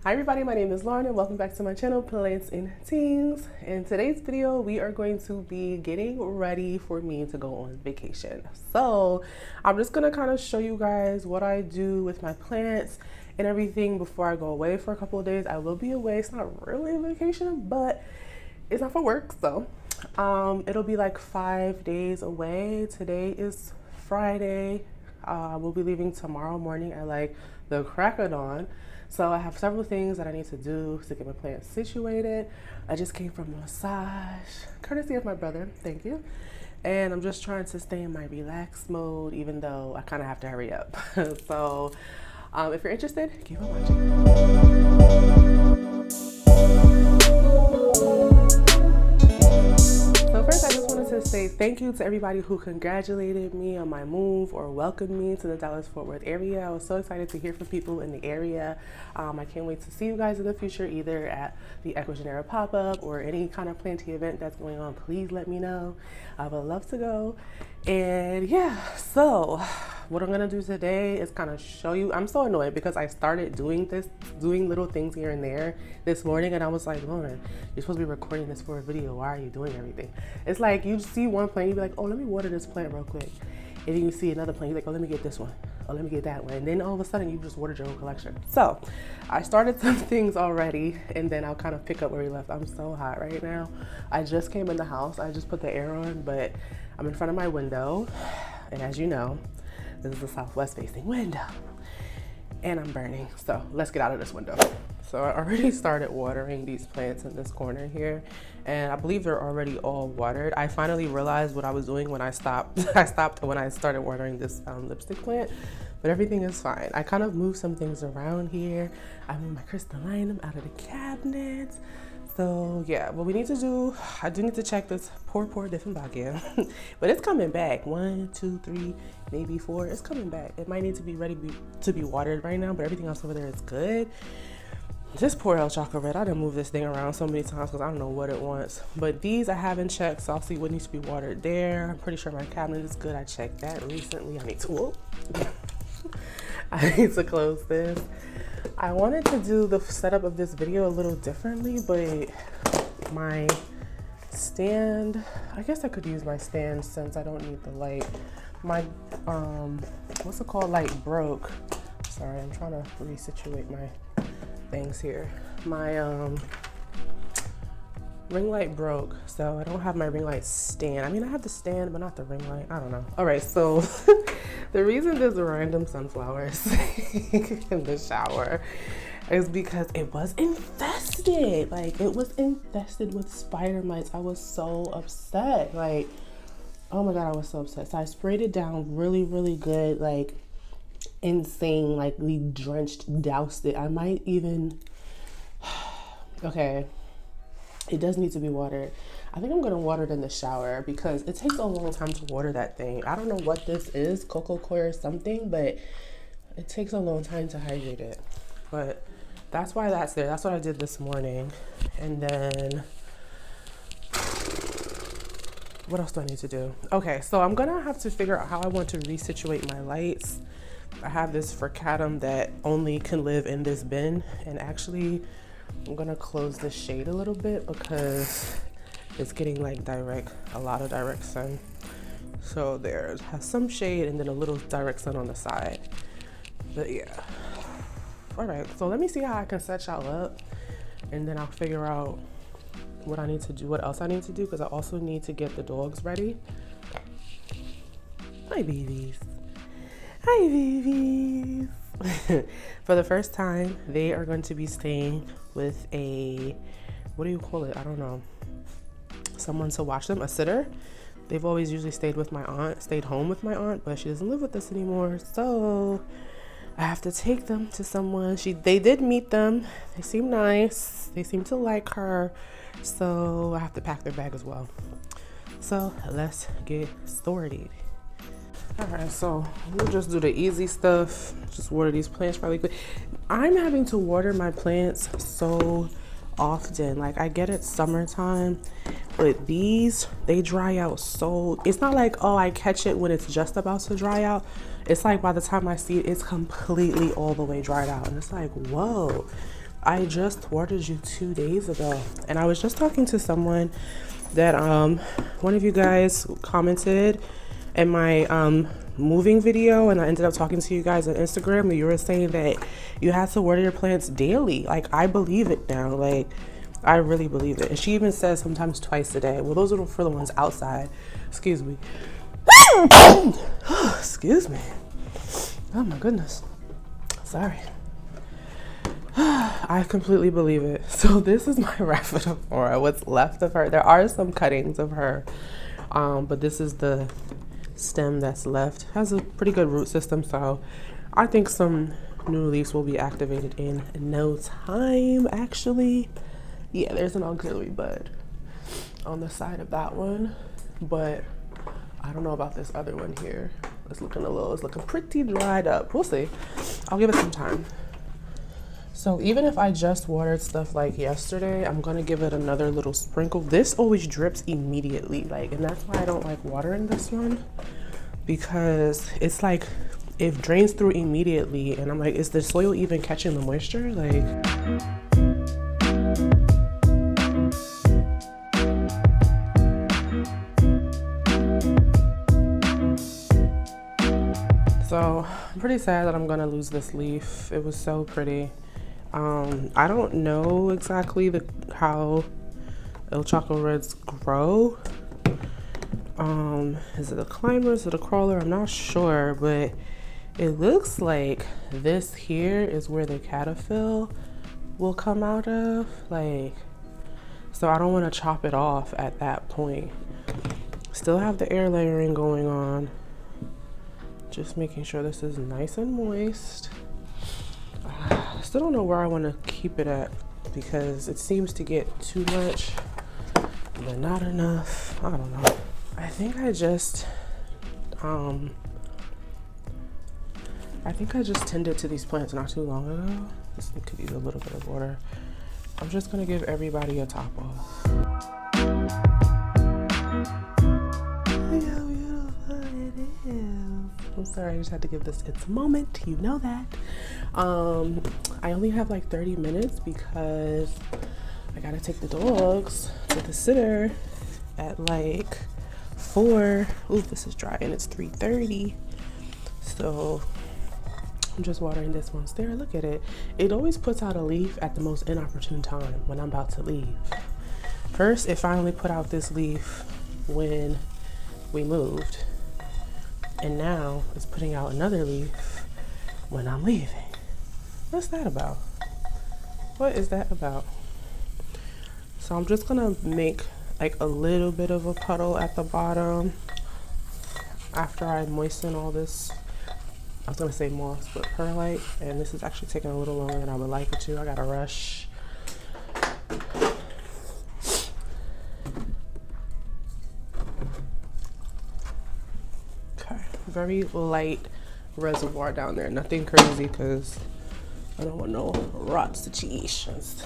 Hi everybody, my name is Lauren and welcome back to my channel, Plants and Teens. In today's video, we are going to be getting ready for me to go on vacation. So I'm just gonna kind of show you guys what I do with my plants and everything before I go away for a couple of days. I will be away. It's not really a vacation, but it's not for work. So it'll be like 5 days away. Today is Friday. We'll be leaving tomorrow morning at like the crack of dawn. So I have several things that I need to do to get my plants situated. I just came from a massage, courtesy of my brother, thank you. And I'm just trying to stay in my relaxed mode, even though I kind of have to hurry up. So if you're interested, keep on watching. So first, I just wanted to say thank you to everybody who congratulated me on my move or welcomed me to the Dallas-Fort Worth area. I was so excited to hear from people in the area. I can't wait to see you guys in the future, either at the Ecuador pop-up or any kind of planting event that's going on. Please let me know. I would love to go. And yeah, so what I'm gonna do today is kind of show you. I'm so annoyed because I started doing little things here and there this morning, and I was like, Lauren, you're supposed to be recording this for a video. Why are you doing everything? It's like you see one plant, you be like, oh, let me water this plant real quick. And then you see another plant, you're like, oh, let me get this one. Oh, let me get that one. And then all of a sudden you just watered your whole collection. So I started some things already, and then I'll kind of pick up where we left. I'm so hot right now. I just came in the house. I just put the air on, but I'm in front of my window. And as you know, this is a southwest facing window and I'm burning. So let's get out of this window. So I already started watering these plants in this corner here, and I believe they're already all watered. I finally realized what I was doing when I stopped. I stopped when I started watering this lipstick plant, but everything is fine. I kind of moved some things around here. I moved my crystallinum out of the cabinets. So yeah, what we need to do, I do need to check this poor Dieffenbach, but it's coming back. 1, 2, 3, maybe 4. It's coming back. It might need to be ready to be watered right now, but everything else over there is good. This poor El Chocolate, I done moved this thing around so many times because I don't know what it wants. But these I haven't checked, so I'll see what needs to be watered there. I'm pretty sure my cabinet is good. I checked that recently. I need to, I need to close this. I wanted to do the setup of this video a little differently, but my stand, I guess I could use my stand since I don't need the light. My, what's it called, light broke. Sorry, I'm trying to resituate my things here. My ring light broke, so I don't have my ring light stand. I mean, I have the stand, but not the ring light. I don't know. All right, so the reason there's random sunflowers in the shower is because it was infested. Like, it was infested with spider mites. I was so upset. Like, oh my God, I was so upset. So I sprayed it down really, really good, like insane, like we doused it. I might even, okay, it does need to be watered. I think I'm gonna water it in the shower because it takes a long time to water that thing. I don't know what this is, cocoa coir or something, but it takes a long time to hydrate it. But that's why that's there. That's what I did this morning. And then what else do I need to do? Okay, so I'm gonna have to figure out how I want to resituate my lights. I have this Fracatum that only can live in this bin, and actually I'm gonna close the shade a little bit because it's getting like a lot of direct sun. So there has some shade and then a little direct sun on the side. But yeah. All right, so let me see how I can set y'all up, and then I'll figure out what I need to do, what else I need to do, because I also need to get the dogs ready. Hi, babies. Hi, babies. For the first time, they are going to be staying with a, what do you call it? I don't know. Someone to watch them, a sitter. They've always usually stayed home with my aunt, but she doesn't live with us anymore. So I have to take them to someone. They did meet them. They seem nice. They seem to like her. So I have to pack their bag as well. So let's get started. All right, so we'll just do the easy stuff. Just water these plants really quick. I'm having to water my plants so often. Like, I get it summertime, but these, they dry out so, it's not like, oh, I catch it when it's just about to dry out. It's like by the time I see it, it's completely all the way dried out. And it's like, whoa. I just watered you 2 days ago. And I was just talking to someone that one of you guys commented in my moving video, and I ended up talking to you guys on Instagram, and you were saying that you had to water your plants daily. Like, I believe it now. Like, I really believe it. And she even says sometimes twice a day. Well, those are for the ones outside. Excuse me. Excuse me. Oh my goodness. Sorry. I completely believe it. So this is my Rhaphidophora, what's left of her. There are some cuttings of her, but this is the stem that's left. Has a pretty good root system, so I think some new leaves will be activated in no time, actually. Yeah, there's an auxiliary bud on the side of that one, but I don't know about this other one here. It's looking pretty dried up. We'll see. I'll give it some time. So even if I just watered stuff like yesterday, I'm gonna give it another little sprinkle. This always drips immediately, like, and that's why I don't like watering this one, because it's like it drains through immediately, and I'm like, is the soil even catching the moisture? Like, so I'm pretty sad that I'm gonna lose this leaf. It was so pretty. I don't know exactly how El Choco Reds grow. Is it a climber? Is it a crawler? I'm not sure, but it looks like this here is where the caterpillar will come out of. Like, so I don't want to chop it off at that point. Still have the air layering going on. Just making sure this is nice and moist. Still don't know where I want to keep it at, because it seems to get too much but not enough. I don't know. I think I just tended to these plants not too long ago. This could use a little bit of water. I'm just gonna give everybody a top off. I'm sorry, I just had to give this its moment. You know that. I only have like 30 minutes because I gotta take the dogs to the sitter at like 4. Ooh, this is dry and it's 3:30. So I'm just watering this one there. Look at it. It always puts out a leaf at the most inopportune time when I'm about to leave. First, it finally put out this leaf when we moved. And now it's putting out another leaf when I'm leaving. What's that about? What is that about? So I'm just gonna make like a little bit of a puddle at the bottom after I moisten all this. I was gonna say moss, but perlite, and this is actually taking a little longer than I would like it to. I gotta rush. Okay, very light reservoir down there. Nothing crazy, because I don't want no rot situations.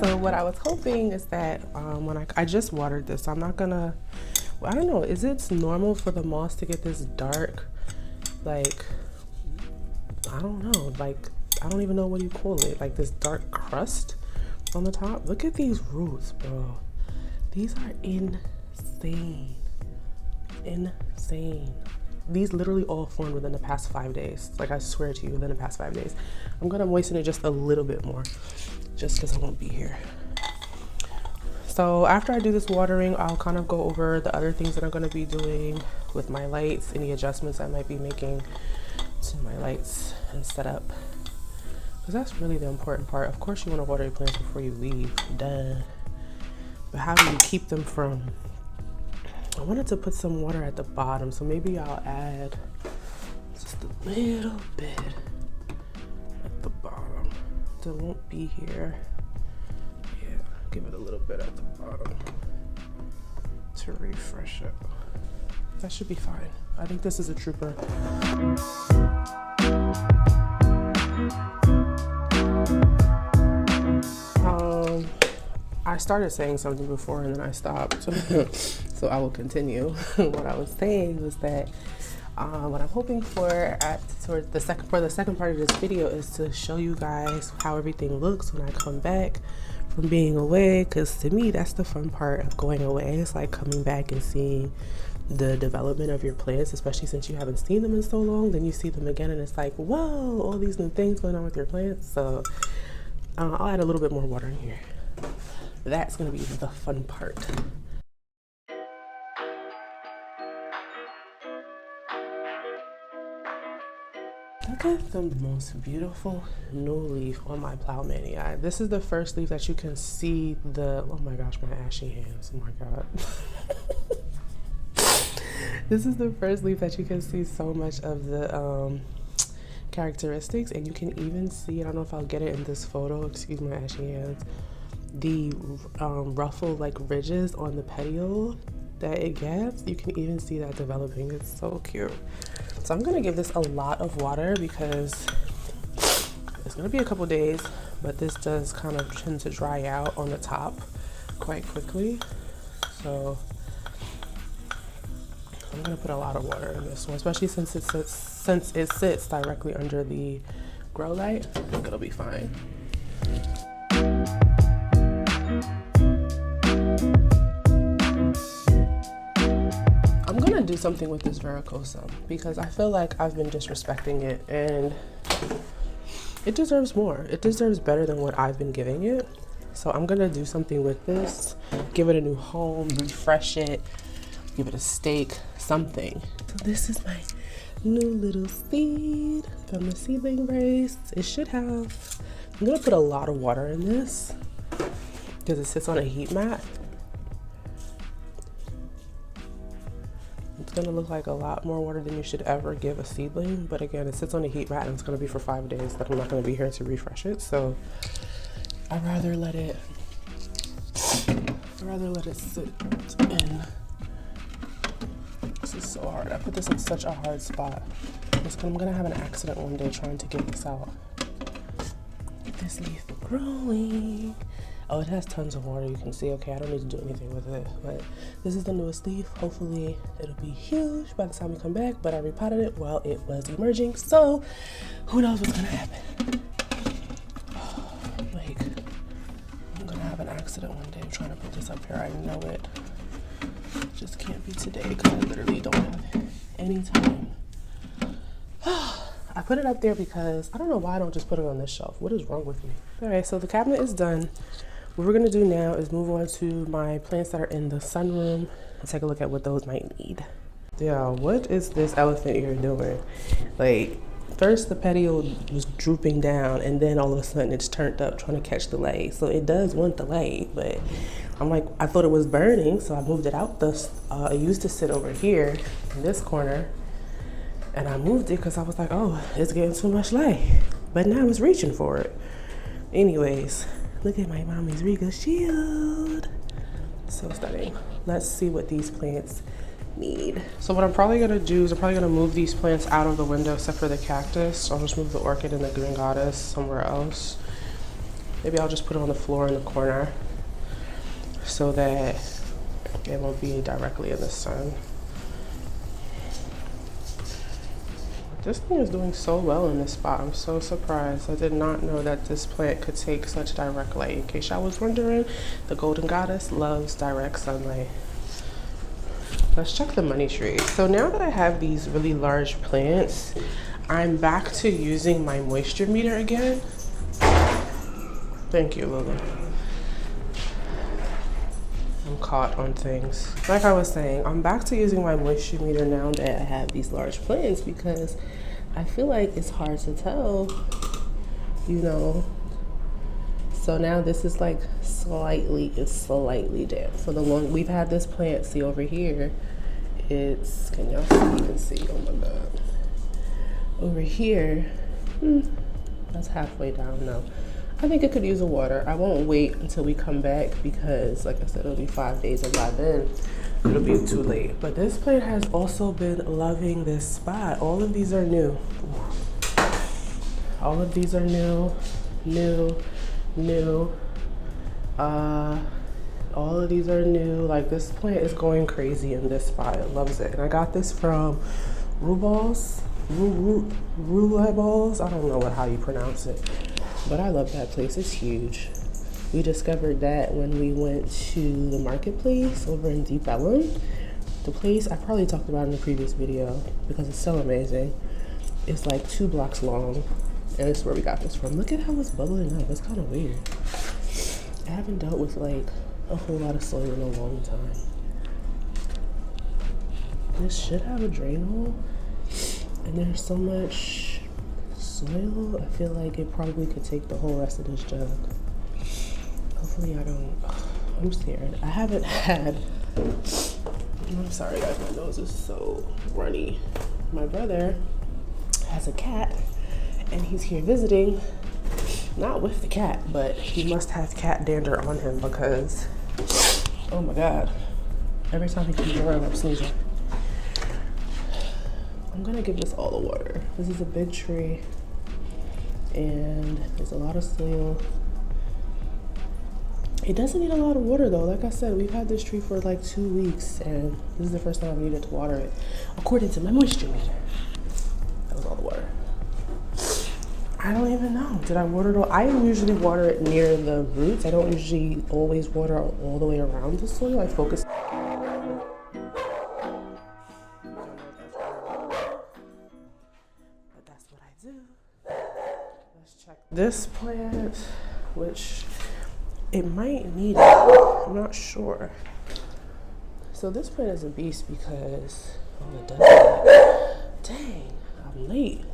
So what I was hoping is that when I just watered this, I'm not gonna, well, I don't know, is it normal for the moss to get this dark, like, I don't know, like, I don't even know what you call it, like this dark crust on the top? Look at these roots, bro. These are insane. Insane. These literally all formed within the past 5 days. Like, I swear to you, within the past 5 days. I'm gonna moisten it just a little bit more, just because I won't be here. So after I do this watering, I'll kind of go over the other things that I'm gonna be doing with my lights, any adjustments I might be making to my lights and setup. Because that's really the important part. Of course you wanna water your plants before you leave, duh. But how do you keep them from, I wanted to put some water at the bottom, so maybe I'll add just a little bit at the bottom. It won't be here. Yeah, give it a little bit at the bottom to refresh it. That should be fine. I think this is a trooper. I started saying something before and then I stopped. So I will continue. What I was saying was that what I'm hoping for for the second part of this video is to show you guys how everything looks when I come back from being away, because to me that's the fun part of going away. It's like coming back and seeing the development of your plants, especially since you haven't seen them in so long. Then you see them again and it's like, whoa, all these new things going on with your plants. So I'll add a little bit more water in here. That's gonna be the fun part. Look at the most beautiful new leaf on my Plowmania. This is the first leaf that you can see oh my gosh, my ashy hands, oh my God. This is the first leaf that you can see so much of the characteristics, and you can even see, I don't know if I'll get it in this photo, excuse my ashy hands, the ruffled like ridges on the petiole that it gets. You can even see that developing. It's so cute. So I'm gonna give this a lot of water because it's gonna be a couple days, but this does kind of tend to dry out on the top quite quickly. So I'm gonna put a lot of water in this one, especially since it sits directly under the grow light. I think it'll be fine. I'm gonna do something with this varicosum because I feel like I've been disrespecting it, and it deserves more. It deserves better than what I've been giving it. So I'm gonna do something with this, give it a new home, refresh it, give it a stake, something. So this is my new little seed from the seedling brace. It should have, I'm gonna put a lot of water in this because it sits on a heat mat. It's gonna look like a lot more water than you should ever give a seedling, but again, it sits on a heat mat and it's gonna be for 5 days, but I'm not gonna be here to refresh it. So I'd rather let it sit in. This is so hard. I put this in such a hard spot. I'm gonna have an accident one day trying to get this out. Get this leaf growing. Oh, it has tons of water. You can see, okay, I don't need to do anything with it, but this is the newest leaf. Hopefully it'll be huge by the time we come back, but I repotted it while it was emerging, so who knows what's gonna happen. Like, I'm gonna have an accident one day trying to put this up here. I know it. Just can't be today because I literally don't have any time. I put it up there because I don't know why I don't just put it on this shelf. What is wrong with me? All right, so the cabinet is done. What we're gonna do now is move on to my plants that are in the sunroom and take a look at what those might need. Yeah, what is this elephant ear doing? Like, first the petiole was drooping down and then all of a sudden it's turned up trying to catch the light. So it does want the light, but I'm like, I thought it was burning, so I moved it out. It used to sit over here in this corner, and I moved it because I was like, oh, it's getting too much light. But now it's reaching for it. Anyways, look at my mommy's Riga shield. So stunning. Let's see what these plants need. So what I'm probably gonna do is I'm probably gonna move these plants out of the window except for the cactus. I'll just move the orchid and the green goddess somewhere else. Maybe I'll just put it on the floor in the corner so that it won't be directly in the sun. This thing is doing so well in this spot. I'm so surprised. I did not know that this plant could take such direct light. In case y'all was wondering, the golden goddess loves direct sunlight. Let's check the money tree. So now that I have these really large plants, I'm back to using my moisture meter again. Thank you, Lily. I'm caught on things. Like I was saying, I'm back to using my moisture meter now that I have these large plants because I feel like it's hard to tell, you know. So now this is like slightly damp. For the long, we've had this plant, see over here, it's, can y'all even see, oh my God. Over here, that's halfway down now. I think it could use a water. I won't wait until we come back because, like I said, it'll be 5 days, and by then it'll be too late. But this plant has also been loving this spot. All of these are new. All of these are new. All of these are new. Like, this plant is going crazy in this spot. It loves it. And I got this from Rubal's. Rubal's. I don't know how you pronounce it, but I love that place. It's huge. We discovered that when we went to the marketplace over in Deep Ellum. The place, I probably talked about in the previous video because it's so amazing. It's like 2 blocks long, and it's where we got this from. Look at how it's bubbling up. It's kind of weird. I haven't dealt with like a whole lot of soil in a long time. This should have a drain hole, and there's so much soil. I feel like it probably could take the whole rest of this jug. Hopefully I don't. I'm scared. I haven't had. I'm sorry guys, my nose is so runny. My brother has a cat, and he's here visiting. Not with the cat, but he must have cat dander on him because, oh my God, every time he comes around, I'm sneezing. I'm gonna give this all the water. This is a big tree, and there's a lot of soil. It doesn't need a lot of water though. Like I said, we've had this tree for like 2 weeks, and this is the first time I've needed to water it, according to my moisture meter. That was all the water. I don't even know. Did I water it all? I usually water it near the roots. I don't usually always water all the way around the soil. I focus. But that's what I do. Let's check this plant, which it might need it. I'm not sure. So this plant is a beast because, oh, it doesn't. Dang, I'm late.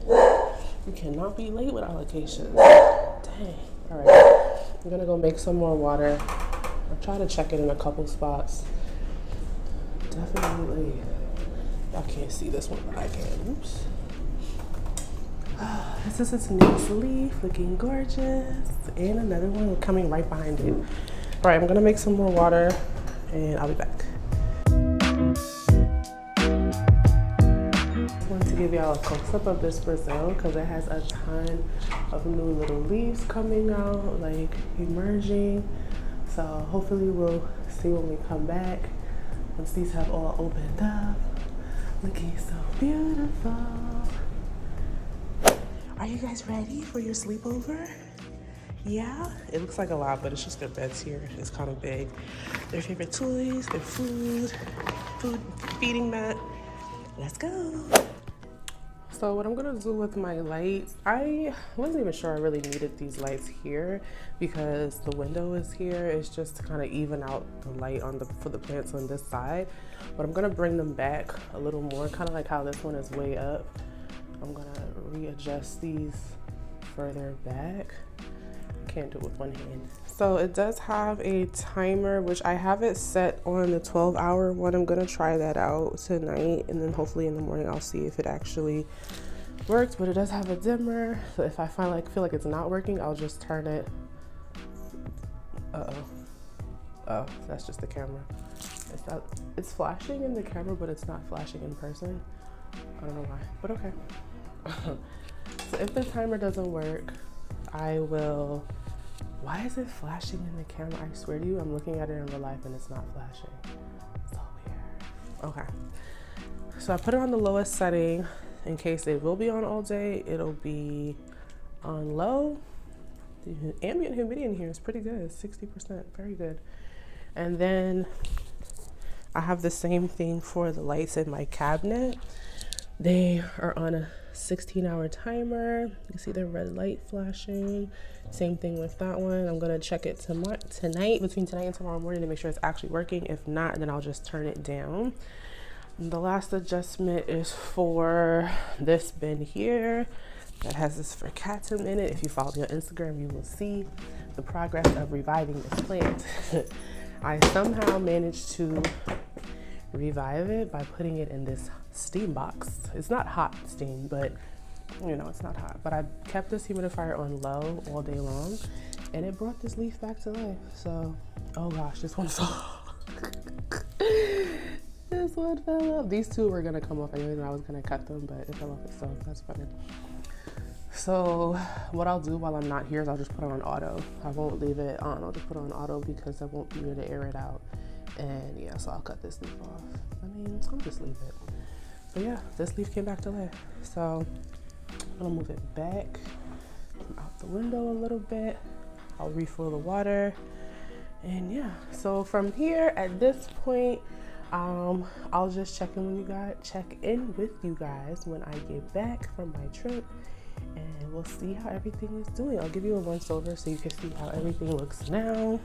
You cannot be late with allocations. Dang. All right, I'm gonna go make some more water. I'll try to check it in a couple spots. Definitely late. Y'all can't see this one, but I can. Oops. This is its next leaf, looking gorgeous. And another one coming right behind it. All right, I'm gonna make some more water and I'll be back. I want to give y'all a close-up of this Brazil because it has a ton of new little leaves coming out, like emerging. So hopefully we'll see when we come back, once these have all opened up. Looking so beautiful. Are you guys ready for your sleepover? Yeah? It looks like a lot, but it's just their beds here. It's kind of big. Their favorite toys, their food feeding mat. Let's go. So what I'm gonna do with my lights, I wasn't even sure I really needed these lights here because the window is here. It's just to kind of even out the light for the plants on this side. But I'm gonna bring them back a little more, kind of like how this one is way up. I'm gonna readjust these further back. Can't do it with one hand. So it does have a timer, which I have it set on the 12-hour one. I'm gonna try that out tonight, and then hopefully in the morning I'll see if it actually works. But it does have a dimmer, so if I feel like it's not working, I'll just turn it. Oh, that's just the camera. It's flashing in the camera, but it's not flashing in person. I don't know why, but okay. So if the timer doesn't work, I will. Why is it flashing in the camera? I swear to you, I'm looking at it in real life and it's not flashing. So weird. Okay. So I put it on the lowest setting in case it will be on all day. It'll be on low. The ambient humidity in here is pretty good. 60%, very good. And then I have the same thing for the lights in my cabinet. They are on a 16-hour timer. You can see the red light flashing. Same thing with that one. I'm gonna check it tonight, between tonight and tomorrow morning, to make sure it's actually working. If not, then I'll just turn it down. And the last adjustment is for this bin here that has this fracatum in it. If you follow me on Instagram, you will see the progress of reviving this plant. I somehow managed to revive it by putting it in this steam box. It's not hot steam, but you know, it's not hot. But I kept this humidifier on low all day long, and it brought this leaf back to life. So, oh gosh, this one fell. This one fell off. These two were gonna come off anyways, and I was gonna cut them, but it fell off itself. That's funny. So what I'll do while I'm not here is I'll just put it on auto. I won't leave it on. I'll just put it on auto because I won't be here to air it out. And yeah, so I'll cut this leaf off. I mean, I'll just leave it. But yeah, this leaf came back to life. So I'm gonna move it back out the window a little bit. I'll refill the water. And yeah, so from here at this point, I'll just check in with you guys when I get back from my trip, and we'll see how everything is doing. I'll give you a once over so you can see how everything looks now,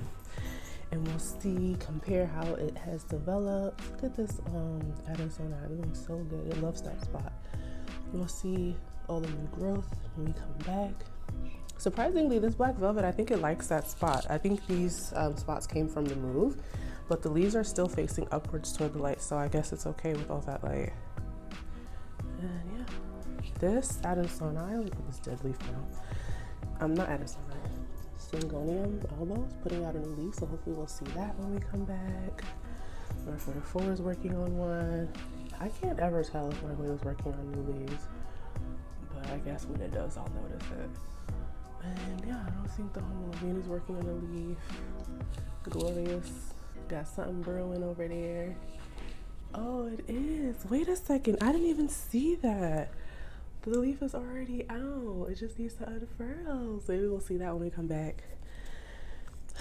and we'll compare how it has developed. Look at this Addison eye, it looks so good. It loves that spot. We'll see all the new growth when we come back. Surprisingly, this black velvet, I think it likes that spot. I think these spots came from the move, but the leaves are still facing upwards toward the light, so I guess it's okay with all that light. And yeah, this Addison eye, look at this dead leaf now. Not Addison eye, Syngonium elbows, putting out a new leaf, so hopefully we'll see that when we come back. Marshmellow 4 is working on one. I can't ever tell if Marshmellow is working on new leaves, but I guess when it does, I'll notice it. And yeah, I don't think the Homo Levine is working on a leaf. Glorious. Got something brewing over there. Oh, it is. Wait a second. I didn't even see that. The leaf is already out. It just needs to unfurl. So maybe we'll see that when we come back.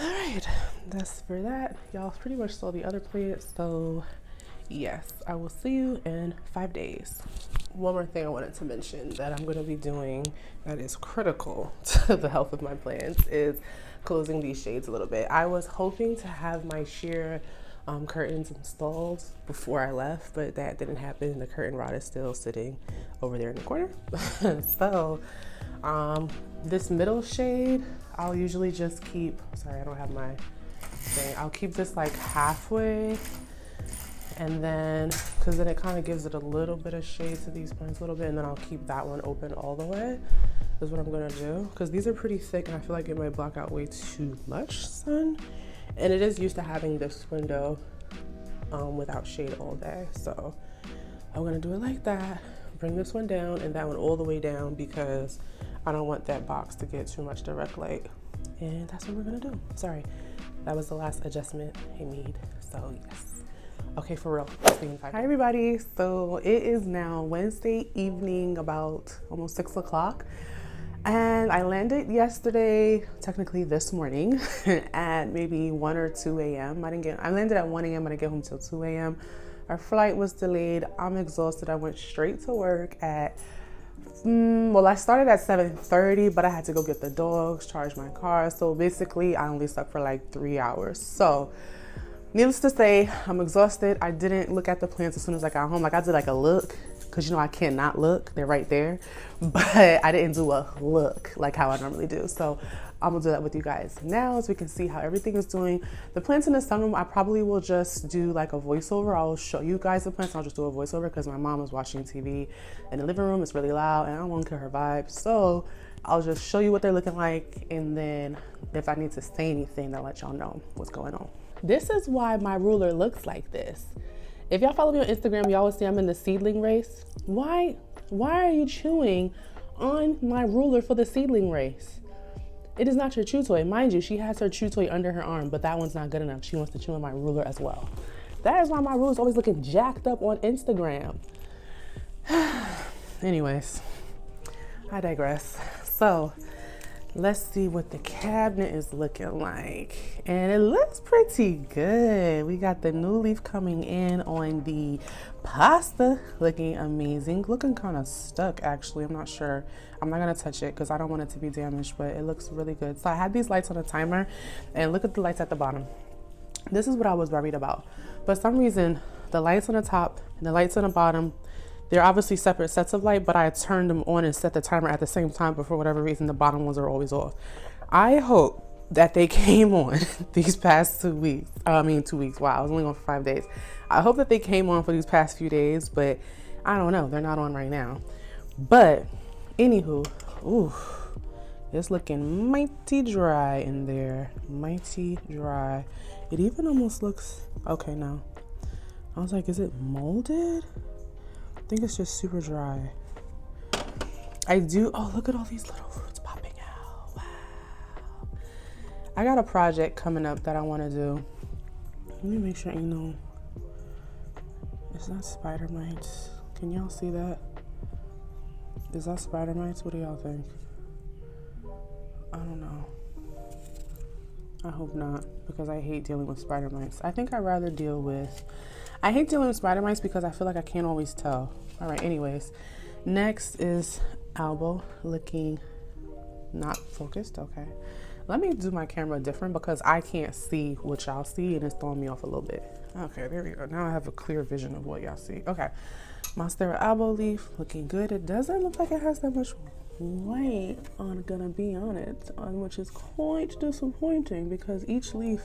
All right. That's for that. Y'all pretty much saw the other plants. So yes, I will see you in 5 days. One more thing I wanted to mention that I'm going to be doing that is critical to the health of my plants is closing these shades a little bit. I was hoping to have my sheer curtains installed before I left, but that didn't happen. The curtain rod is still sitting over there in the corner. So this middle shade, I'll usually just keep, sorry, I don't have my thing. I'll keep this like halfway. And then, because then it kind of gives it a little bit of shade to these plants a little bit, and then I'll keep that one open all the way, is what I'm gonna do. Because these are pretty thick and I feel like it might block out way too much sun. And it is used to having this window without shade all day. So I'm gonna do it like that, bring this one down and that one all the way down because I don't want that box to get too much direct light. And that's what we're gonna do. Sorry, that was the last adjustment I made, so yes. Okay, for real. Hi everybody. So it is now Wednesday evening, about almost 6 o'clock. And I landed yesterday, technically this morning, at maybe 1 or 2 a.m. I landed at 1 a.m. I didn't get home till 2 a.m. Our flight was delayed. I'm exhausted. I went straight to work at, well, I started at 7:30, but I had to go get the dogs, charge my car. So basically I only slept for like 3 hours. So needless to say, I'm exhausted. I didn't look at the plants as soon as I got home. Like I did like a look, because you know I cannot look. They're right there. But I didn't do a look like how I normally do. So I'm gonna do that with you guys now so we can see how everything is doing. The plants in the sunroom, I probably will just do like a voiceover. I'll show you guys the plants. I'll just do a voiceover because my mom is watching TV in the living room. It's really loud and I don't want to kill her vibe. So I'll just show you what they're looking like. And then if I need to say anything, I'll let y'all know what's going on. This is why my ruler looks like this. If y'all follow me on Instagram, you always see I'm in the seedling race. Why are you chewing on my ruler for the seedling race? It is not your chew toy. Mind you, she has her chew toy under her arm, but that one's not good enough. She wants to chew on my ruler as well. That is why my ruler is always looking jacked up on Instagram. Anyways, I digress. So let's see what the cabinet is looking like. And it looks pretty good. We got the new leaf coming in on the pasta, looking amazing. Looking kind of stuck actually, I'm not sure. I'm not gonna touch it because I don't want it to be damaged, but it looks really good. So I had these lights on a timer and look at the lights at the bottom. This is what I was worried about. For some reason, the lights on the top and the lights on the bottom, they're obviously separate sets of light, but I turned them on and set the timer at the same time, but for whatever reason, the bottom ones are always off. I hope that they came on these past 2 weeks. 2 weeks, wow, I was only on for 5 days. I hope that they came on for these past few days, but I don't know, they're not on right now. But anywho, ooh, it's looking mighty dry in there, mighty dry. It even almost looks, okay, no. I was like, is it molded? I think it's just super dry. I do, oh, look at all these little roots popping out. Wow. I got a project coming up that I want to do. Let me make sure you know. Is that spider mites? Can y'all see that? Is that spider mites? What do y'all think? I don't know. I hope not, because I hate dealing with spider mites. I think I'd rather deal with, I hate dealing with spider mites because I feel like I can't always tell. All right, anyways. Next is elbow, looking not focused. Okay. Let me do my camera different because I can't see what y'all see and it's throwing me off a little bit. Okay, there we go. Now I have a clear vision of what y'all see. Okay. Monstera elbow leaf, looking good. It doesn't look like it has that much white gonna be on it, which is quite disappointing because each leaf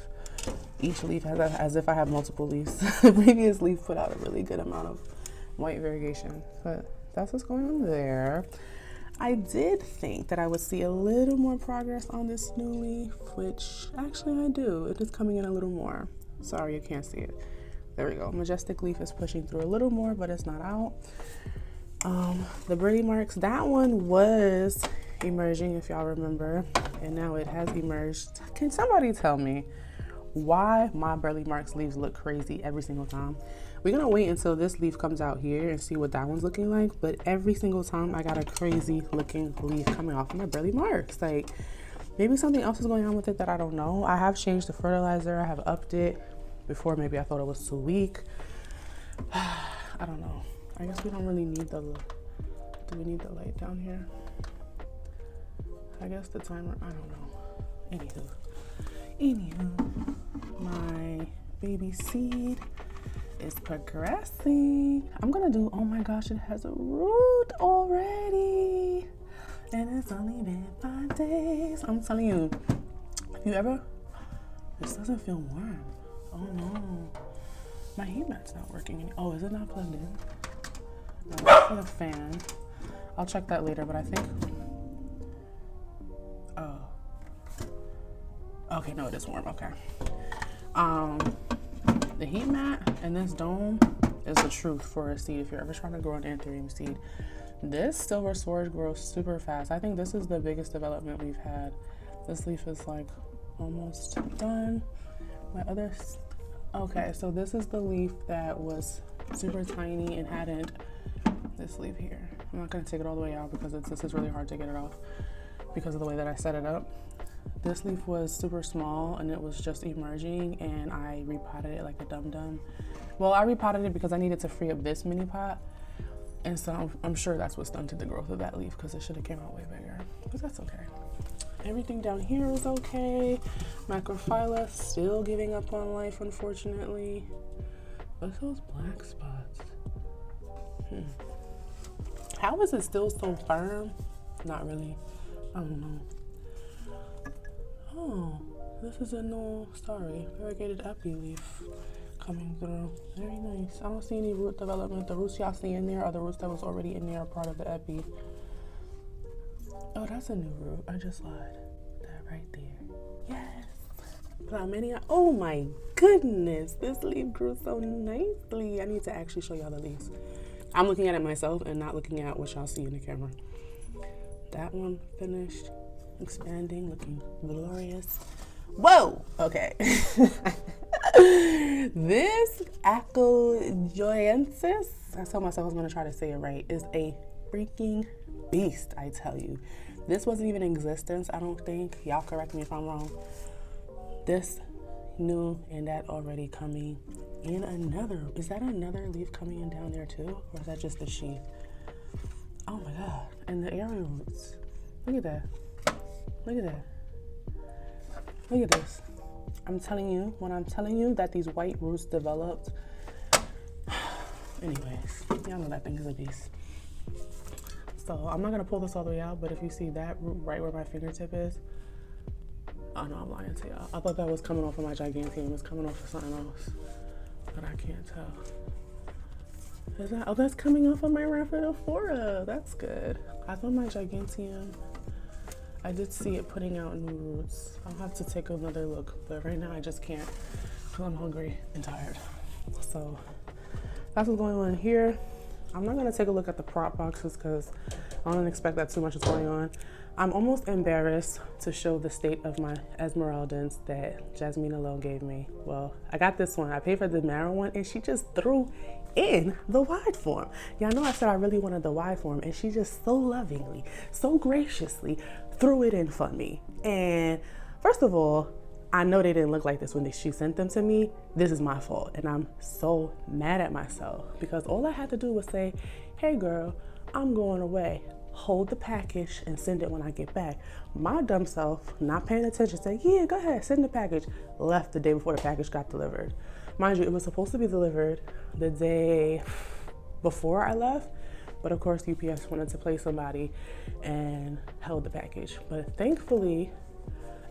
has as if I have multiple leaves. The previous leaf put out a really good amount of white variegation, but that's what's going on there. I did think that I would see a little more progress on this new leaf, which actually I do. It is coming in a little more. Sorry, you can't see it. There we go. Majestic leaf is pushing through a little more, but it's not out. The birdie marks, that one was emerging, if y'all remember, and now it has emerged. Can somebody tell me why my birdie marks leaves look crazy every single time? We're gonna wait until this leaf comes out here and see what that one's looking like, but every single time I got a crazy looking leaf coming off of my birdie marks. Like, maybe something else is going on with it that I don't know. I have changed the fertilizer, I have upped it. Before, maybe I thought it was too weak. I don't know. I guess we don't really need the, do we need the light down here? I guess the timer, I don't know. Anywho, my baby seed is progressing. I'm gonna do, oh my gosh, it has a root already. And it's only been 5 days. I'm telling you, if you ever, this doesn't feel warm. Oh no, my heat mat's not working. Oh, is it not plugged in? No, it's for the fan. I'll check that later, but I think, oh. Okay, no, it is warm, okay. The heat mat and this dome is the truth for a seed if you're ever trying to grow an anthurium seed. This silver storage grows super fast. I think this is the biggest development we've had. This leaf is like almost done. My other, okay, so this is the leaf that was super tiny and hadn't, this leaf here. I'm not gonna take it all the way out because this is really hard to get it off because of the way that I set it up. This leaf was super small and it was just emerging and I repotted it like a dum-dum. Well, I repotted it because I needed to free up this mini pot. And so I'm sure that's what stunted the growth of that leaf because it should have came out way bigger, but that's okay. Everything down here is okay. Macrophylla still giving up on life, unfortunately. What's those black spots? How is it still so firm? Not really. I don't know. Oh, this is a no, sorry, variegated epi leaf coming through. Very nice. I don't see any root development. The roots y'all see in there are the roots that was already in there, are part of the epi. Oh, that's a new root. I just lied. That right there. Yes. Plumenia. Oh my goodness. This leaf grew so nicely. I need to actually show y'all the leaves. I'm looking at it myself and not looking at what y'all see in the camera. That one finished. Expanding, looking glorious. Whoa. Okay. This Achojoyensis, I told myself I was going to try to say it right, is a freaking beast, I tell you. This wasn't even in existence, I don't think. Y'all correct me if I'm wrong. This new and that already coming in another. Is that another leaf coming in down there too? Or is that just the sheath? Oh my God. And the area roots. Look at that. Look at that. Look at this. I'm telling you, when I'm telling you that these white roots developed. Anyways, y'all know that thing is a beast. So I'm not gonna pull this all the way out, but if you see that root right where my fingertip is, oh no, I'm lying to y'all. I thought that was coming off of my giganteum. It's coming off of something else, but I can't tell. Is that, oh, that's coming off of my Rhaphidophora. That's good. I thought my giganteum, I did see it putting out new roots. I'll have to take another look, but right now I just can't because I'm hungry and tired. So that's what's going on here. I'm not gonna take a look at the prop boxes because I don't expect that too much is going on. I'm almost embarrassed to show the state of my Esmeraldans that Jasmine alone gave me. Well, I got this one. I paid for the narrow one and she just threw in the wide form. Y'all know I said I really wanted the wide form and she just so lovingly, so graciously threw it in for me. And first of all, I know they didn't look like this when she sent them to me. This is my fault. And I'm so mad at myself because all I had to do was say, hey girl, I'm going away. Hold the package and send it when I get back. My dumb self, not paying attention, said, yeah, go ahead, send the package. Left the day before the package got delivered. Mind you, it was supposed to be delivered the day before I left, but of course UPS wanted to play somebody and held the package. But thankfully,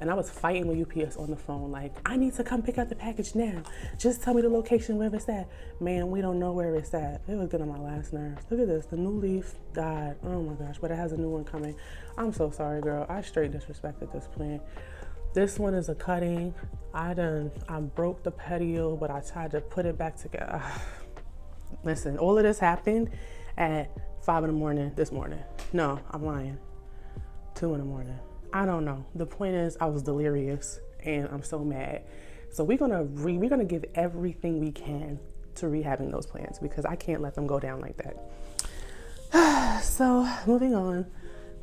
and I was fighting with UPS on the phone, like, I need to come pick up the package now. Just tell me the location where it's at. Man, we don't know where it's at. It was getting on my last nerves. Look at this, the new leaf died. Oh my gosh, but it has a new one coming. I'm so sorry, girl. I straight disrespected this plant. This one is a cutting. I broke the petiole, but I tried to put it back together. Listen, all of this happened at 5 in the morning this morning. No, I'm lying. 2 in the morning. I don't know. The point is I was delirious and I'm so mad. So we're gonna give everything we can to rehabbing those plants because I can't let them go down like that. So moving on,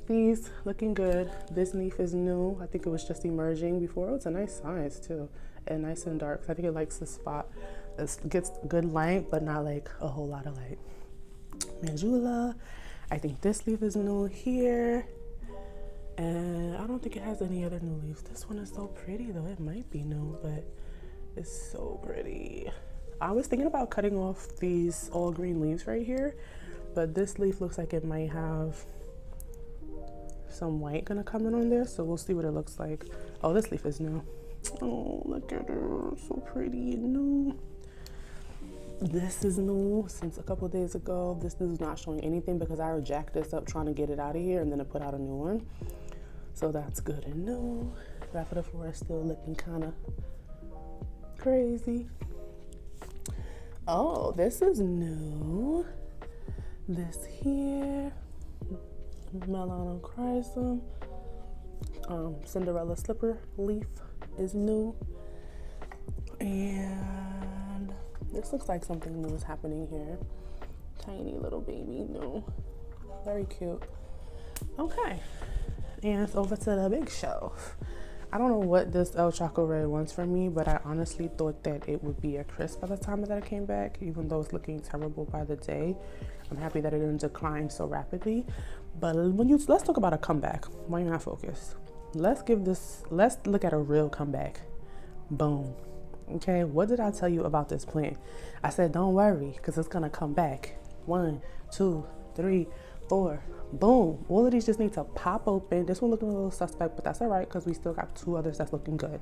these looking good. This leaf is new. I think it was just emerging before. Oh, it's a nice size too, and nice and dark. I think it likes the spot. It gets good light, but not like a whole lot of light. Manjula. I think this leaf is new here. And I don't think it has any other new leaves. This one is so pretty though. It might be new, but it's so pretty. I was thinking about cutting off these all green leaves right here, but this leaf looks like it might have some white gonna come in on there. So we'll see what it looks like. Oh, this leaf is new. Oh, look at her, so pretty and new. This is new since a couple of days ago. This is not showing anything because I jacked this up trying to get it out of here and then I put out a new one. So that's good and new. Raffia Forest still looking kind of crazy. Oh, this is new. This here, N Akard St. Cinderella slipper leaf is new. And this looks like something new is happening here. Tiny little baby new. Very cute. Okay. And it's over to the big shelf. I don't know what this El Choco Red wants from me, but I honestly thought that it would be a crisp by the time that it came back, even though it's looking terrible by the day. I'm happy that it didn't decline so rapidly. But let's talk about a comeback. Why you're not focused? Let's look at a real comeback. Boom. Okay, what did I tell you about this plant? I said, don't worry, because it's gonna come back. 1, 2, 3, 4. Boom. All of these just need to pop open. This one looking a little suspect, but that's all right because we still got 2 others that's looking good.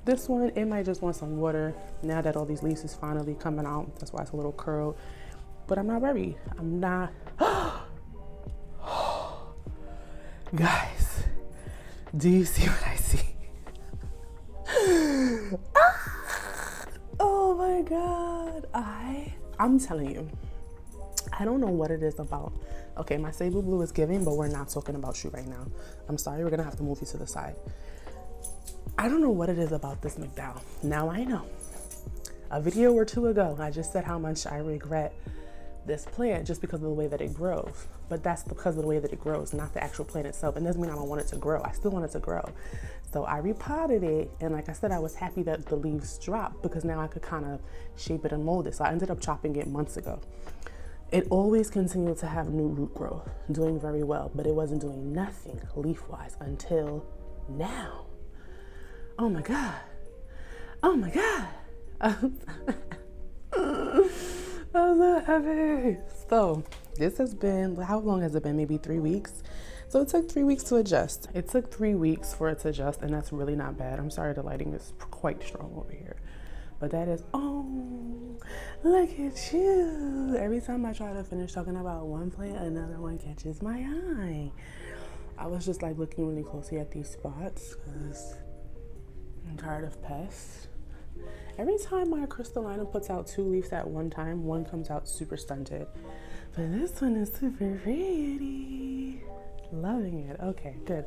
This one, it might just want some water now that all these leaves is finally coming out. That's why it's a little curled. But I'm not worried. I'm not. Guys, do you see what I see? Oh my God. I'm telling you, I don't know what it is about. Okay, my Sable Blue is giving, but we're not talking about you right now. I'm sorry, we're gonna have to move you to the side. I don't know what it is about this McDowell. Now I know. A video or 2 ago, I just said how much I regret this plant just because of the way that it grows. But that's because of the way that it grows, not the actual plant itself. And doesn't mean I don't want it to grow. I still want it to grow. So I repotted it, and like I said, I was happy that the leaves dropped because now I could kind of shape it and mold it. So I ended up chopping it months ago. It always continued to have new root growth, doing very well, but it wasn't doing nothing leaf-wise until now. Oh my God. Oh my God. I'm so happy. So this has been, how long has it been? Maybe 3 weeks. So it took 3 weeks to adjust. It took 3 weeks for it to adjust, and that's really not bad. I'm sorry, the lighting is quite strong over here. But that is, oh, look at you. Every time I try to finish talking about one plant, another one catches my eye. I was just like looking really closely at these spots because I'm tired of pests. Every time my crystallinum puts out 2 leaves at one time, one comes out super stunted. But this one is super pretty. Loving it. Okay, good.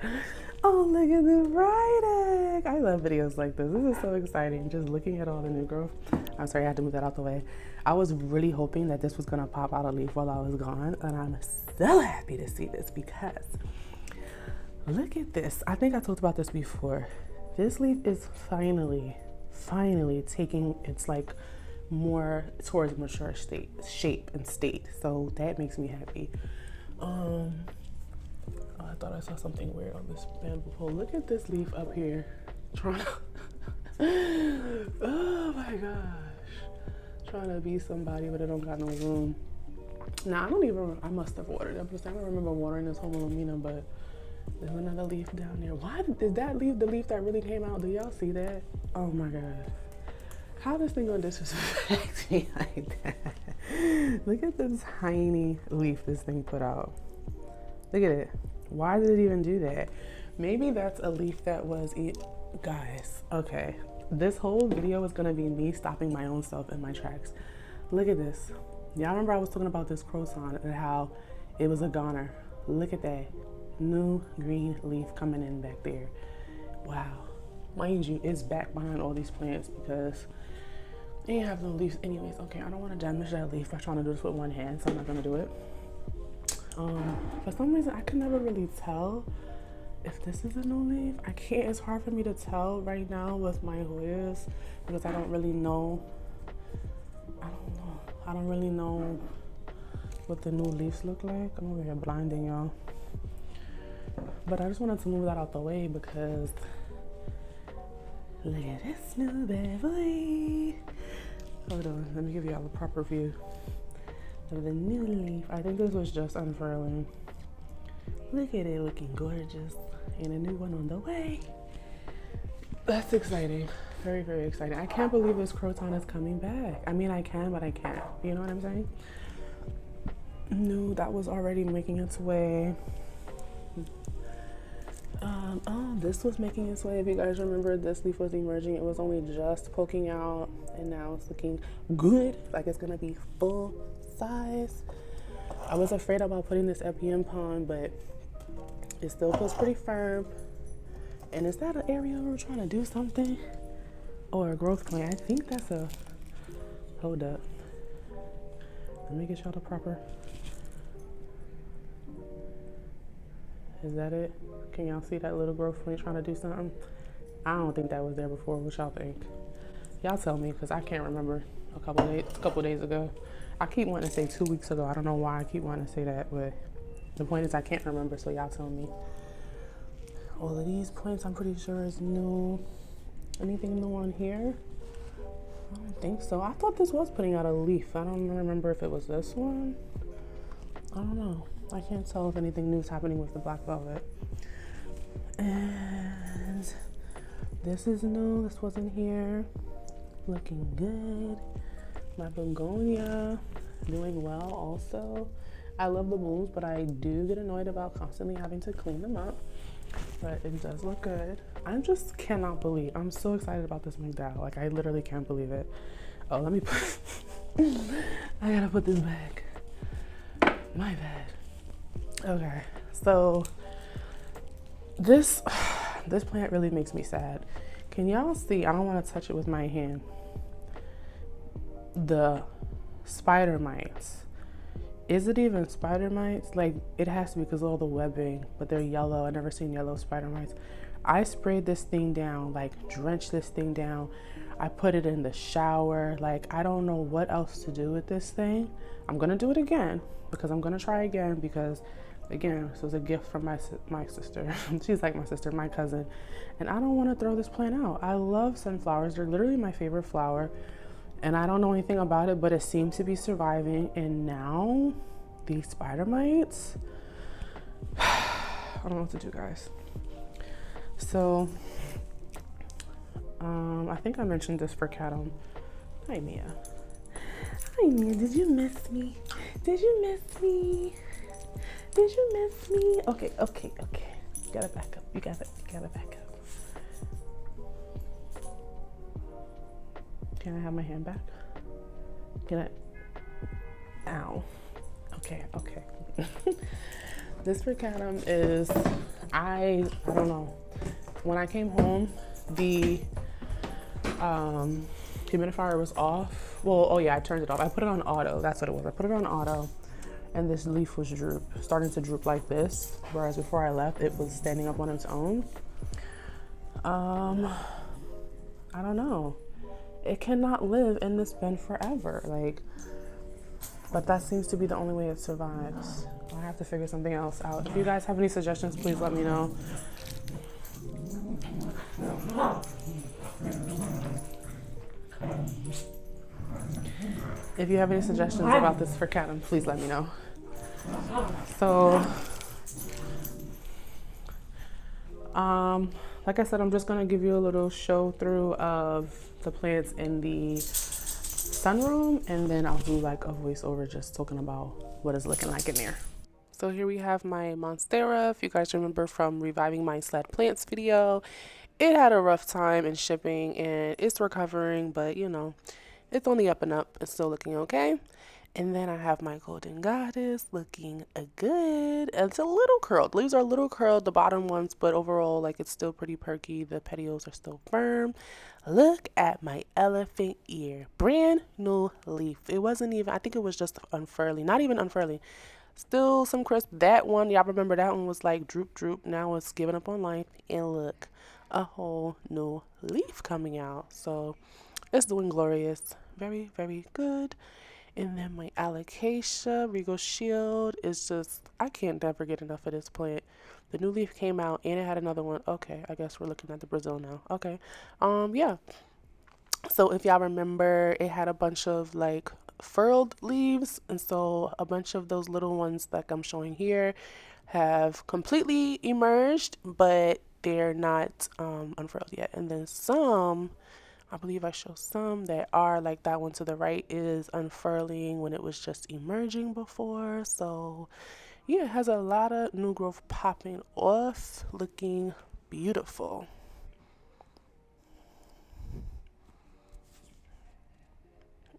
Oh, look at the bright egg. I love videos like this. This is so exciting. Just looking at all the new growth. I'm sorry, I had to move that out the way. I was really hoping that this was gonna pop out a leaf while I was gone, and I'm so happy to see this because look at this. I think I talked about this before. This leaf is finally taking its like more towards mature shape and state. So that makes me happy. Oh, I thought I saw something weird on this bamboo pole. Look at this leaf up here. Trying to oh my gosh. Trying to be somebody, but I don't got no room. Now, I must have watered it. I don't remember watering this Homalomina, but there's another leaf down there. Why is that leaf the leaf that really came out? Do y'all see that? Oh my God. How this thing gonna disrespect me like that? Look at this tiny leaf this thing put out. Look at it. Why did it even do that? Maybe that's a leaf that was guys, okay. This whole video is gonna be me stopping my own self in my tracks. Look at this. Y'all remember I was talking about this croissant and how it was a goner. Look at that. New green leaf coming in back there. Wow. Mind you, it's back behind all these plants because they ain't have no leaves anyways. Okay, I don't want to damage that leaf by trying to do this with one hand, so I'm not gonna do it. For some reason I can never really tell if this is a new leaf. I can't, it's hard for me to tell right now with my Hoyas because I don't really know. I don't really know what the new leaves look like. I'm over here blinding y'all. But I just wanted to move that out the way because look at this new bad boy. Hold on, let me give y'all a proper view of the new leaf. I think this was just unfurling. Look at it looking gorgeous. And a new one on the way. That's exciting. Very, very exciting. I can't believe this croton is coming back. I mean, I can, but I can't. You know what I'm saying? No, that was already making its way. Oh, this was making its way. If you guys remember, this leaf was emerging. It was only just poking out, and now it's looking good. Like it's gonna be full size. I was afraid about putting this EPM pond, but it still feels pretty firm. And is that an area where we're trying to do something? Or a growth plan? I think that's a, hold up. Let me get y'all the proper. Is that it? Can y'all see that little growth plan trying to do something? I don't think that was there before. What y'all think? Y'all tell me, because I can't remember a couple days ago. I keep wanting to say 2 weeks ago. I don't know why I keep wanting to say that, but the point is I can't remember, so y'all tell me. All of these plants I'm pretty sure is new. Anything new on here? I don't think so. I thought this was putting out a leaf. I don't remember if it was this one. I don't know. I can't tell if anything new is happening with the black velvet. And this is new. This wasn't here. Looking good. My begonia doing well also. I love the blooms, but I do get annoyed about constantly having to clean them up. But it does look good. I just cannot believe. I'm so excited about this McDowell. Like, I literally can't believe it. Oh, let me put... I gotta put this back. My bad. Okay, so this plant really makes me sad. Can y'all see? I don't want to touch it with my hand. The spider mites. Is it even spider mites? Like, it has to be because of all the webbing, but they're yellow. I've never seen yellow spider mites. I sprayed this thing down, like drenched this thing down. I put it in the shower. Like, I don't know what else to do with this thing. I'm gonna do it again because I'm gonna try again because, again, this was a gift from my sister. She's like my sister, my cousin. And I don't want to throw this plant out. I love sunflowers. They're literally my favorite flower. And I don't know anything about it, but it seems to be surviving. And now these spider mites, I don't know what to do, guys. So, I think I mentioned this for Catum. Hi, Mia. Hi, Mia. Did you miss me? Did you miss me? Did you miss me? Okay. You gotta back up. You gotta back up. Can I have my hand back? Can I? Ow. Okay. This macadam is, I don't know. When I came home, the humidifier was off. Well, oh yeah, I turned it off. I put it on auto. That's what it was. I put it on auto, and this leaf was starting to droop like this. Whereas before I left, it was standing up on its own. I don't know. It cannot live in this bin forever. Like, but that seems to be the only way it survives. I have to figure something else out. If you guys have any suggestions, please let me know. If you have any suggestions about this for Catum, please let me know. So, like I said, I'm just gonna give you a little show through of the plants in the sunroom, and then I'll do like a voiceover just talking about what it's looking like in there. So here we have my Monstera. If you guys remember from Reviving My Sled Plants video, it had a rough time in shipping and it's recovering, but you know, it's only up and up. It's still looking okay. And then I have my Golden Goddess looking good. It's a little curled. Leaves are a little curled, the bottom ones, but overall, like, it's still pretty perky. The petioles are still firm. Look at my elephant ear. Brand new leaf. It wasn't even, I think it was just unfurling. Not even unfurling. Still some crisp. That one, y'all remember that one was like droop, droop. Now it's giving up on life. And look, a whole new leaf coming out. So it's doing glorious. Very, very good. And then my Alocasia Regal Shield is just, I can't never get enough of this plant. The new leaf came out and it had another one. Okay, I guess we're looking at the Brazil now. Okay. Yeah. So if y'all remember, it had a bunch of like furled leaves, and so a bunch of those little ones like I'm showing here have completely emerged, but they're not unfurled yet. And then some, I believe I show some that are like that one to the right is unfurling when it was just emerging before. So yeah, it has a lot of new growth popping off, looking beautiful.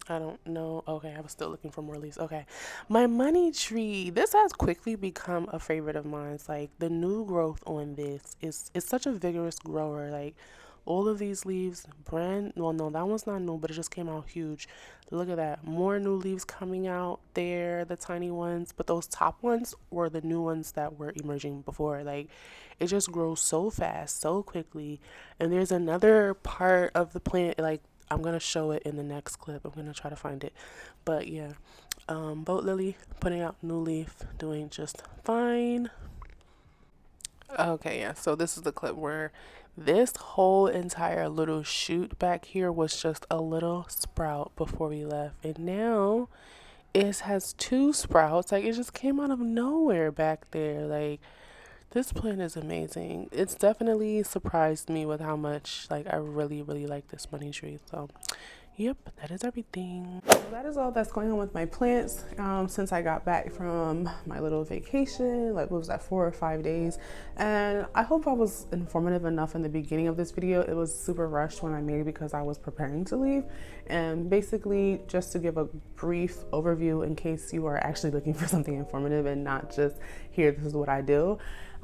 I don't know. Okay, I was still looking for more leaves. Okay. My money tree. This has quickly become a favorite of mine. It's like the new growth on this is such a vigorous grower. Like all of these leaves, well, no, that one's not new, but it just came out huge. Look at that. More new leaves coming out there, the tiny ones. But those top ones were the new ones that were emerging before. Like it just grows so fast, so quickly. And there's another part of the plant, like I'm going to show it in the next clip. I'm going to try to find it. But yeah, boat lily putting out new leaf, doing just fine. Okay, yeah, so this is the clip where this whole entire little shoot back here was just a little sprout before we left. And now it has two sprouts. Like it just came out of nowhere back there. Like this plant is amazing. It's definitely surprised me with how much like I really, really like this money tree. So yep, that is everything. So that is all that's going on with my plants since I got back from my little vacation. Like what was that, 4 or 5 days? And I hope I was informative enough in the beginning of this video. It was super rushed when I made it because I was preparing to leave. And basically just to give a brief overview in case you are actually looking for something informative and not just here, this is what I do.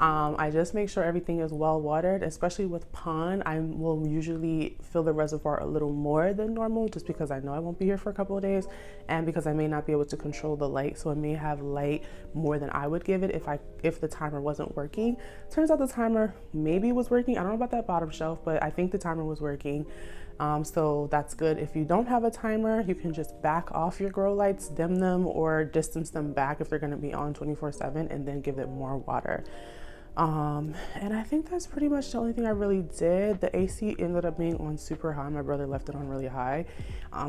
I just make sure everything is well watered, especially with pond. I will usually fill the reservoir a little more than normal just because I know I won't be here for a couple of days and because I may not be able to control the light. So I may have light more than I would give it if the timer wasn't working. Turns out the timer maybe was working. I don't know about that bottom shelf, but I think the timer was working. So that's good. If you don't have a timer, you can just back off your grow lights, dim them, or distance them back if they're going to be on 24/7, and then give it more water. And I think that's pretty much the only thing I really did. The AC ended up being on super high. My brother left it on really high.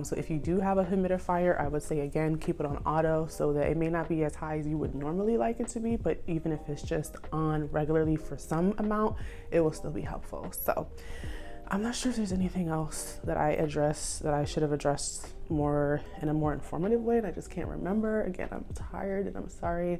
So if you do have a humidifier, I would say again, keep it on auto so that it may not be as high as you would normally like it to be, but even if it's just on regularly for some amount, it will still be helpful. So I'm not sure if there's anything else that I should have addressed more in a more informative way, and I just can't remember. Again, I'm tired and I'm sorry,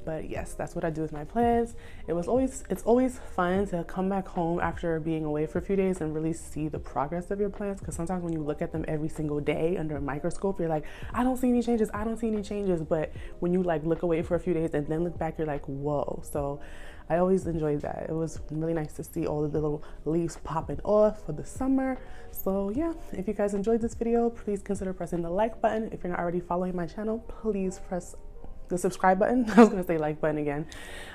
But yes, that's what I do with my plants. It's always fun to come back home after being away for a few days and really see the progress of your plants, because sometimes when you look at them every single day under a microscope, you're like, I don't see any changes, I don't see any changes. But when you like look away for a few days and then look back, you're like, whoa. So I always enjoyed that. It was really nice to see all of the little leaves popping off for the summer. So yeah, if you guys enjoyed this video, please consider pressing the like button. If you're not already following my channel, please press the subscribe button. I was gonna say like button again,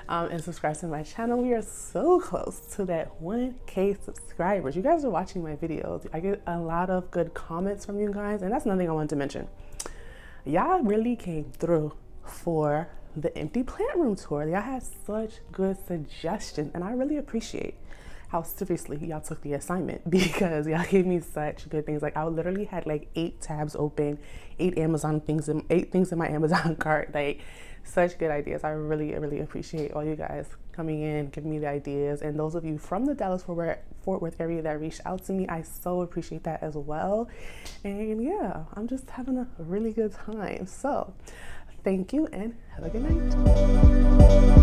and subscribe to my channel. We are so close to that 1K subscribers. You guys are watching my videos. I get a lot of good comments from you guys, and that's another thing I wanted to mention. Y'all really came through for the empty plant room tour. Y'all had such good suggestions, and I really appreciate how seriously y'all took the assignment, because y'all gave me such good things. Like I literally had like 8 tabs open, 8 things in my Amazon cart. Like such good ideas. I really appreciate all you guys coming in, giving me the ideas, and those of you from the Dallas-Fort Worth area that reached out to me, I so appreciate that as well. And yeah, I'm just having a really good time. So thank you and have a good night.